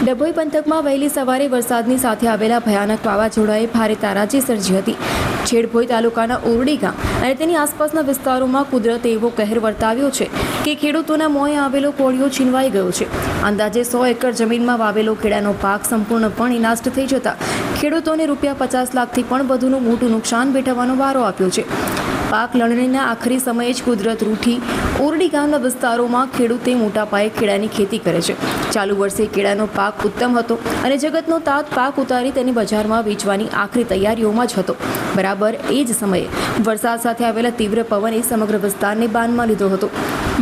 ડભોઈ પંથકમાં વહેલી સવારે વરસાદની સાથે આવેલા ભયાનક વાવાઝોડાએ ભારે તારાજી સર્જી હતી. છેડભોઈ તાલુકાના ઓરડી ગામ અને તેની આસપાસના વિસ્તારોમાં કુદરતે એવો કહેર વર્તાવ્યો છે કે ખેડૂતોના મોંએ આવેલો કોળિયો છીનવાઈ ગયો છે. અંદાજે 100 એકર જમીનમાં વાવેલો કેળાનો પાક સંપૂર્ણપણે નાશ થઈ જતા ખેડૂતોને ₹50 લાખથી પણ વધુનું મોટું નુકસાન વેઠવવાનો વારો આપ્યો છે. પાક લણણીના આખરી સમયે જ કુદરત રૂઠી ઓરડી ગામના વિસ્તારોમાં ખેડૂતે મોટા પાયે કેળાની ખેતી કરે છે. ચાલુ વર્ષે કેળાનો પાક ઉત્તમ હતો અને જગતનો તાત પાક ઉતારી તેને બજારમાં વેચવાની આખરી તૈયારીઓમાં જ હતો. બરાબર એ જ સમયે વરસાદ સાથે આવેલા તીવ્ર પવને સમગ્ર વિસ્તારને બાનમાં લીધો હતો.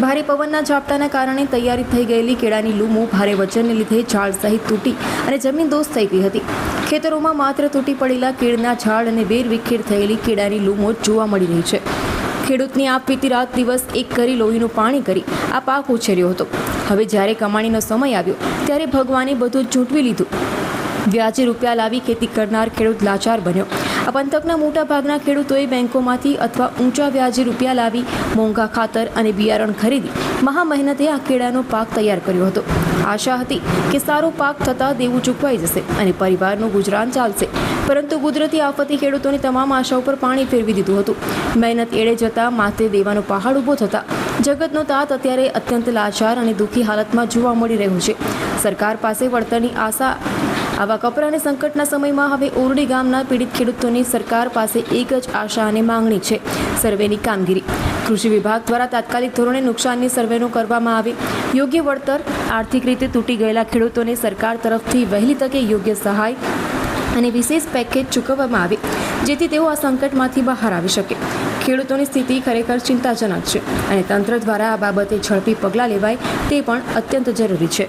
ભારે પવનના ઝાપટાના કારણે તૈયારી થઈ ગયેલી કેળાની લૂમો ભારે વજનને લીધે ઝાડ સહિત તૂટી અને જમીનદોસ્ત થઈ ગઈ હતી. ખેતરોમાં માત્ર તૂટી પડેલા કેળના ઝાડ અને વેરવિખેર થયેલી કેળાની લૂમો જોવા મળી રહી છે. ખેડૂતની આ વીતી રાત દિવસ એક કરી લોહીનું પાણી કરી આ પાક ઉછેર્યો હતો. હવે જ્યારે કમાણીનો સમય આવ્યો ત્યારે ભગવાને બધું જ ઝૂંટવી લીધું. વ્યાજે રૂપિયા લાવી ખેતી કરનાર ખેડૂત લાચાર બન્યો. આ પંથકના મોટા ભાગના ખેડૂતોએ બેંકોમાંથી અથવા ઊંચા વ્યાજે રૂપિયા લાવી મોંઘા ખાતર અને બિયારણ ખરીદી મહા મહેનતે આ કેળાનો પાક તૈયાર કર્યો હતો. આશા હતી કે સારો પાક થતાં દેવું ચૂકવાઈ જશે અને પરિવારનું ગુજરાન ચાલશે, પરંતુ કુદરતી આફતે ખેડૂતોની તમામ આશાઓ પર પાણી ફેરવી દીધું હતું. મહેનત એળે જતાં માથે દેવાનો પહાડ ઊભો થતાં જગતનો તાત અત્યારે અત્યંત લાચાર અને દુઃખી હાલતમાં જોવા મળી રહ્યું છે. સરકાર પાસે વળતરની આશા આવા કપરા અને સંકટના સમયમાં હવે ઓરડી ગામના પીડિત ખેડૂતોની સરકાર પાસે એક જ આશા અને માંગણી છે: સર્વેની કામગીરી. કૃષિ વિભાગ દ્વારા તાત્કાલિક ધોરણે નુકસાનની સર્વેનો કરવામાં આવે, યોગ્ય વળતર, આર્થિક રીતે તૂટી ગયેલા ખેડૂતોને સરકાર તરફથી વહેલી તકે યોગ્ય સહાય અને વિશેષ પેકેજ ચૂકવવામાં આવે, જેથી તેઓ આ સંકટમાંથી બહાર આવી શકે. ખેડૂતોની સ્થિતિ ખરેખર ચિંતાજનક છે અને તંત્ર દ્વારા આ બાબતે ઝડપી પગલાં લેવાય તે પણ અત્યંત જરૂરી છે.